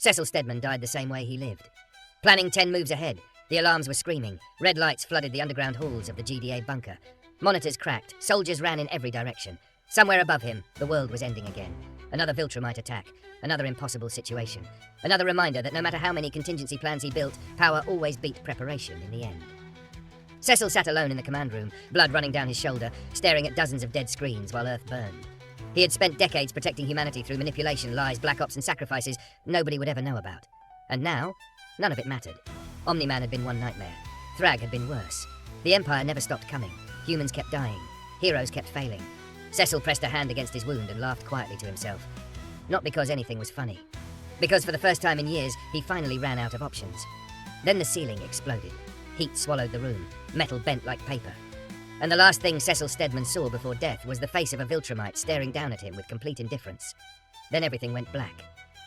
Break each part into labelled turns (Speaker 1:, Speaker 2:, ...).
Speaker 1: Cecil Stedman died the same way he lived. Planning 10 moves ahead, the alarms were screaming, red lights flooded the underground halls of the GDA bunker. Monitors cracked, soldiers ran in every direction. Somewhere above him, the world was ending again. Another Viltrumite attack, another impossible situation. Another reminder that no matter how many contingency plans he built, power always beat preparation in the end. Cecil sat alone in the command room, blood running down his shoulder, staring at dozens of dead screens while Earth burned. He had spent decades protecting humanity through manipulation, lies, black ops and sacrifices nobody would ever know about. And now, none of it mattered. Omni-Man had been one nightmare. Thrag had been worse. The Empire never stopped coming. Humans kept dying. Heroes kept failing. Cecil pressed a hand against his wound and laughed quietly to himself. Not because anything was funny. Because for the first time in years, he finally ran out of options. Then the ceiling exploded. Heat swallowed the room. Metal bent like paper. And the last thing Cecil Stedman saw before death was the face of a Viltrumite staring down at him with complete indifference. Then everything went black.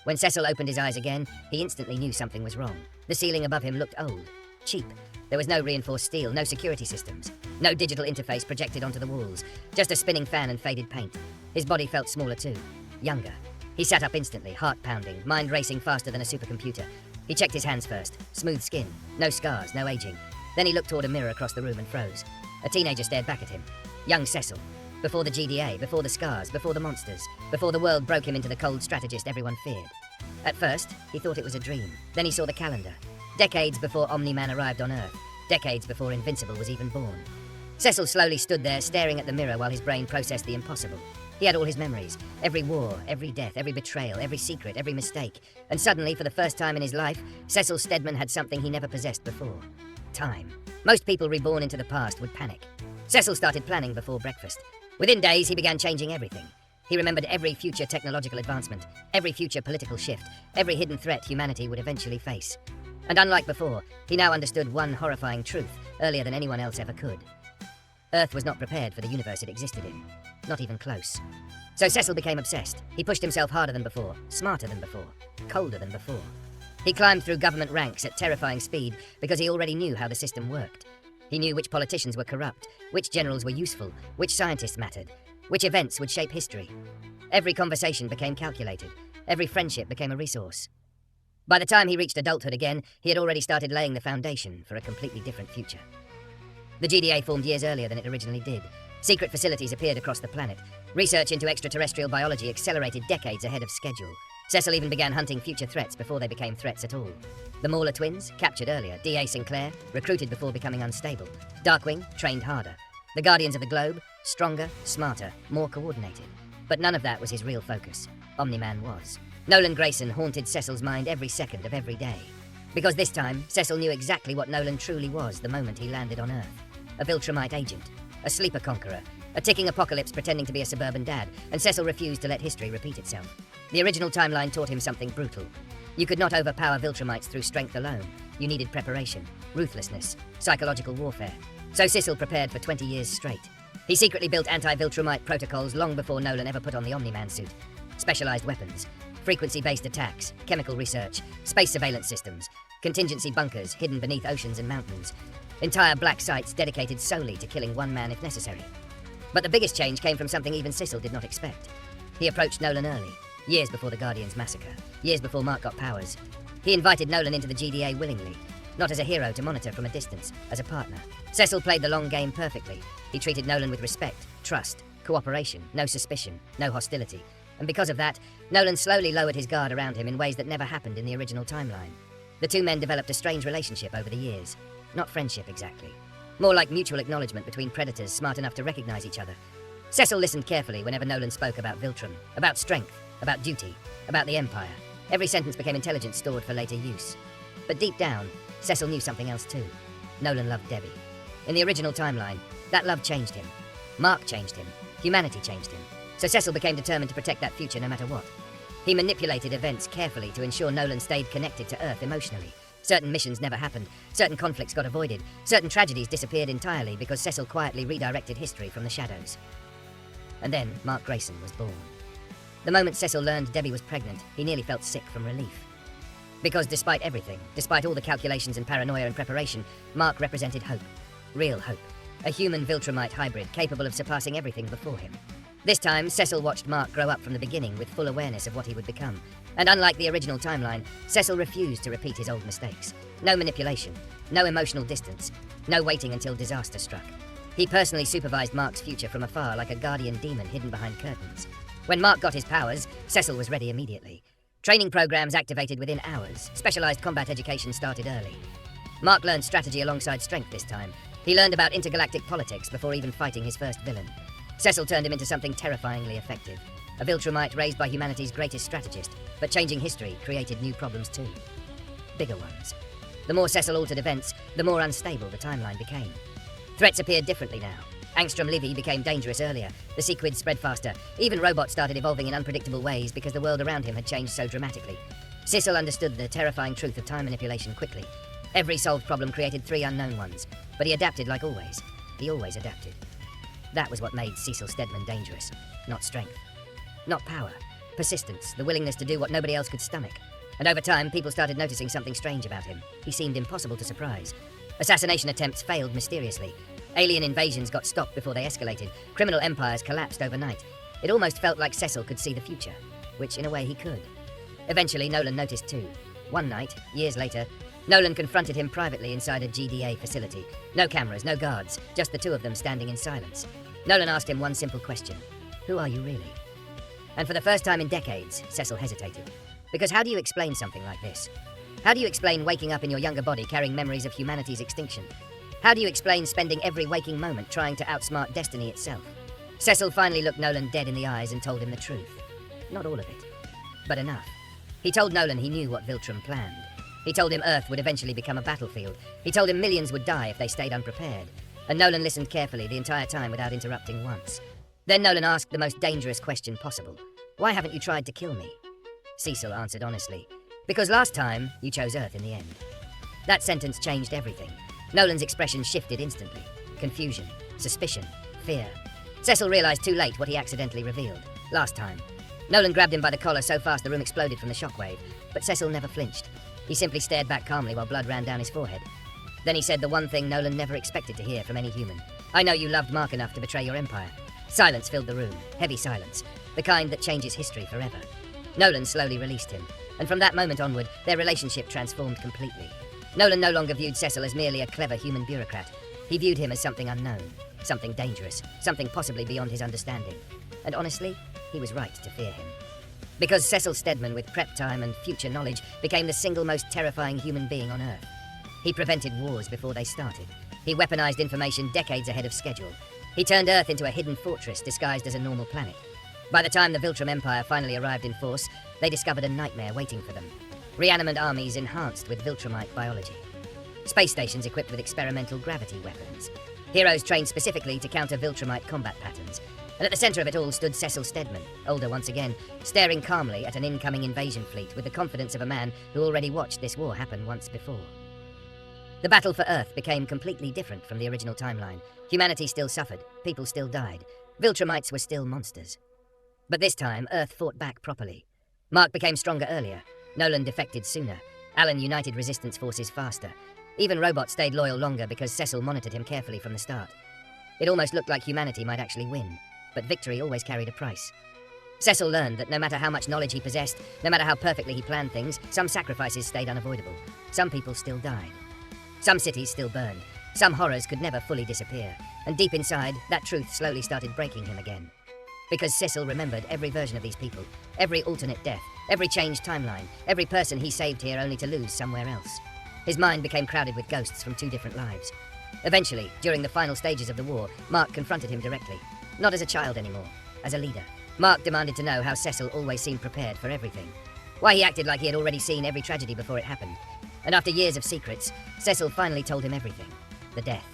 Speaker 1: When Cecil opened his eyes again, he instantly knew something was wrong. The ceiling above him looked old, cheap. There was no reinforced steel, no security systems, no digital interface projected onto the walls, just a spinning fan and faded paint. His body felt smaller too, younger. He sat up instantly, heart pounding, mind racing faster than a supercomputer. He checked his hands first, smooth skin, no scars, no aging. Then he looked toward a mirror across the room and froze. A teenager stared back at him. Young Cecil. Before the GDA, before the scars, before the monsters, before the world broke him into the cold strategist everyone feared. At first, he thought it was a dream. Then he saw the calendar. Decades before Omni-Man arrived on Earth. Decades before Invincible was even born. Cecil slowly stood there, staring at the mirror while his brain processed the impossible. He had all his memories. Every war, every death, every betrayal, every secret, every mistake. And suddenly, for the first time in his life, Cecil Stedman had something he never possessed before. Time. Most people reborn into the past would panic. Cecil started planning before breakfast. Within days, he began changing everything. He remembered every future technological advancement, every future political shift, every hidden threat humanity would eventually face. And unlike before, he now understood one horrifying truth earlier than anyone else ever could. Earth was not prepared for the universe it existed in. Not even close. So Cecil became obsessed. He pushed himself harder than before, smarter than before, colder than before. He climbed through government ranks at terrifying speed because he already knew how the system worked. He knew which politicians were corrupt, which generals were useful, which scientists mattered, which events would shape history. Every conversation became calculated. Every friendship became a resource. By the time he reached adulthood again, he had already started laying the foundation for a completely different future. The GDA formed years earlier than it originally did. Secret facilities appeared across the planet. Research into extraterrestrial biology accelerated decades ahead of schedule. Cecil even began hunting future threats before they became threats at all. The Mauler twins, captured earlier. D.A. Sinclair, recruited before becoming unstable. Darkwing, trained harder. The Guardians of the Globe, stronger, smarter, more coordinated. But none of that was his real focus. Omni-Man was. Nolan Grayson haunted Cecil's mind every second of every day. Because this time, Cecil knew exactly what Nolan truly was the moment he landed on Earth. A Viltrumite agent. A sleeper conqueror. A ticking apocalypse pretending to be a suburban dad, and Cecil refused to let history repeat itself. The original timeline taught him something brutal. You could not overpower Viltrumites through strength alone. You needed preparation, ruthlessness, psychological warfare. So Cecil prepared for 20 years straight. He secretly built anti-Viltrumite protocols long before Nolan ever put on the Omni-Man suit. Specialized weapons, frequency-based attacks, chemical research, space surveillance systems, contingency bunkers hidden beneath oceans and mountains, entire black sites dedicated solely to killing one man if necessary. But the biggest change came from something even Cecil did not expect. He approached Nolan early, years before the Guardians massacre, years before Mark got powers. He invited Nolan into the GDA willingly, not as a hero to monitor from a distance, as a partner. Cecil played the long game perfectly. He treated Nolan with respect, trust, cooperation, no suspicion, no hostility. And because of that, Nolan slowly lowered his guard around him in ways that never happened in the original timeline. The two men developed a strange relationship over the years. Not friendship exactly. More like mutual acknowledgement between predators smart enough to recognize each other. Cecil listened carefully whenever Nolan spoke about Viltrum, about strength, about duty, about the Empire. Every sentence became intelligence stored for later use. But deep down, Cecil knew something else too. Nolan loved Debbie. In the original timeline, that love changed him. Mark changed him. Humanity changed him. So Cecil became determined to protect that future no matter what. He manipulated events carefully to ensure Nolan stayed connected to Earth emotionally. Certain missions never happened, certain conflicts got avoided, certain tragedies disappeared entirely because Cecil quietly redirected history from the shadows. And then Mark Grayson was born. The moment Cecil learned Debbie was pregnant, he nearly felt sick from relief. Because despite everything, despite all the calculations and paranoia and preparation, Mark represented hope. Real hope. A human Viltrumite hybrid capable of surpassing everything before him. This time, Cecil watched Mark grow up from the beginning with full awareness of what he would become. And unlike the original timeline, Cecil refused to repeat his old mistakes. No manipulation, no emotional distance, no waiting until disaster struck. He personally supervised Mark's future from afar like a guardian demon hidden behind curtains. When Mark got his powers, Cecil was ready immediately. Training programs activated within hours. Specialized combat education started early. Mark learned strategy alongside strength this time. He learned about intergalactic politics before even fighting his first villain. Cecil turned him into something terrifyingly effective. A Viltrumite raised by humanity's greatest strategist, but changing history created new problems too. Bigger ones. The more Cecil altered events, the more unstable the timeline became. Threats appeared differently now. Angstrom Livy became dangerous earlier, the Sequids spread faster, even robots started evolving in unpredictable ways because the world around him had changed so dramatically. Cecil understood the terrifying truth of time manipulation quickly. Every solved problem created 3 unknown ones, but he adapted like always. He always adapted. That was what made Cecil Stedman dangerous. Not strength. Not power. Persistence, the willingness to do what nobody else could stomach. And over time, people started noticing something strange about him. He seemed impossible to surprise. Assassination attempts failed mysteriously. Alien invasions got stopped before they escalated. Criminal empires collapsed overnight. It almost felt like Cecil could see the future, which in a way he could. Eventually, Nolan noticed too. One night, years later, Nolan confronted him privately inside a GDA facility. No cameras, no guards, just the two of them standing in silence. Nolan asked him one simple question. Who are you really? And for the first time in decades, Cecil hesitated. Because how do you explain something like this? How do you explain waking up in your younger body carrying memories of humanity's extinction? How do you explain spending every waking moment trying to outsmart destiny itself? Cecil finally looked Nolan dead in the eyes and told him the truth. Not all of it, but enough. He told Nolan he knew what Viltrum planned. He told him Earth would eventually become a battlefield. He told him millions would die if they stayed unprepared. And Nolan listened carefully the entire time without interrupting once. Then Nolan asked the most dangerous question possible. Why haven't you tried to kill me? Cecil answered honestly. Because last time, you chose Earth in the end. That sentence changed everything. Nolan's expression shifted instantly. Confusion, suspicion, fear. Cecil realized too late what he accidentally revealed. Last time. Nolan grabbed him by the collar so fast the room exploded from the shockwave, but Cecil never flinched. He simply stared back calmly while blood ran down his forehead. Then he said the one thing Nolan never expected to hear from any human. I know you loved Mark enough to betray your empire. Silence filled the room, heavy silence, the kind that changes history forever. Nolan slowly released him, and from that moment onward, their relationship transformed completely. Nolan no longer viewed Cecil as merely a clever human bureaucrat. He viewed him as something unknown, something dangerous, something possibly beyond his understanding. And honestly, he was right to fear him. Because Cecil Stedman, with prep time and future knowledge, became the single most terrifying human being on Earth. He prevented wars before they started. He weaponized information decades ahead of schedule. He turned Earth into a hidden fortress disguised as a normal planet. By the time the Viltrum Empire finally arrived in force, they discovered a nightmare waiting for them. Reanimant armies enhanced with Viltrumite biology. Space stations equipped with experimental gravity weapons. Heroes trained specifically to counter Viltrumite combat patterns. And at the center of it all stood Cecil Stedman, older once again, staring calmly at an incoming invasion fleet with the confidence of a man who already watched this war happen once before. The battle for Earth became completely different from the original timeline. Humanity still suffered, people still died. Viltrumites were still monsters. But this time, Earth fought back properly. Mark became stronger earlier. Nolan defected sooner. Alan united resistance forces faster. Even robots stayed loyal longer because Cecil monitored him carefully from the start. It almost looked like humanity might actually win, but victory always carried a price. Cecil learned that no matter how much knowledge he possessed, no matter how perfectly he planned things, some sacrifices stayed unavoidable. Some people still died. Some cities still burned. Some horrors could never fully disappear. And deep inside, that truth slowly started breaking him again. Because Cecil remembered every version of these people, every alternate death, every changed timeline, every person he saved here only to lose somewhere else. His mind became crowded with ghosts from 2 different lives. Eventually, during the final stages of the war, Mark confronted him directly. Not as a child anymore, as a leader. Mark demanded to know how Cecil always seemed prepared for everything. Why he acted like he had already seen every tragedy before it happened. And after years of secrets, Cecil finally told him everything. The death,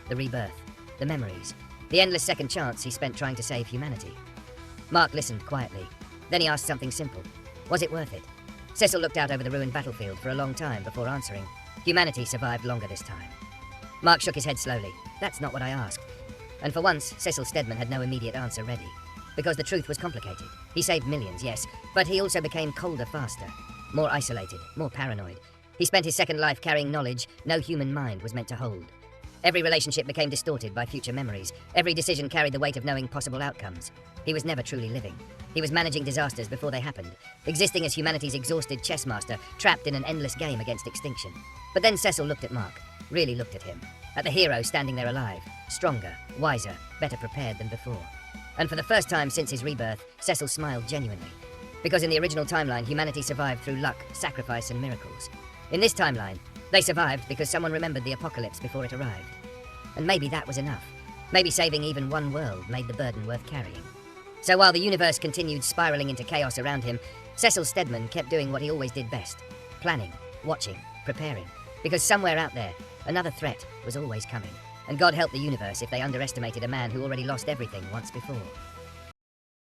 Speaker 1: the rebirth, the memories, the endless second chance he spent trying to save humanity. Mark listened quietly. Then he asked something simple. Was it worth it? Cecil looked out over the ruined battlefield for a long time before answering. Humanity survived longer this time. Mark shook his head slowly. That's not what I asked. And for once, Cecil Stedman had no immediate answer ready. Because the truth was complicated. He saved millions, yes, but he also became colder faster. More isolated, more paranoid. He spent his second life carrying knowledge no human mind was meant to hold. Every relationship became distorted by future memories. Every decision carried the weight of knowing possible outcomes. He was never truly living. He was managing disasters before they happened, existing as humanity's exhausted chess master, trapped in an endless game against extinction. But then Cecil looked at Mark, really looked at him, at the hero standing there alive, stronger, wiser, better prepared than before. And for the first time since his rebirth, Cecil smiled genuinely. Because in the original timeline, humanity survived through luck, sacrifice, and miracles. In this timeline, they survived because someone remembered the apocalypse before it arrived. And maybe that was enough. Maybe saving even one world made the burden worth carrying. So while the universe continued spiraling into chaos around him, Cecil Stedman kept doing what he always did best. Planning, watching, preparing. Because somewhere out there, another threat was always coming. And God help the universe if they underestimated a man who already lost everything once before.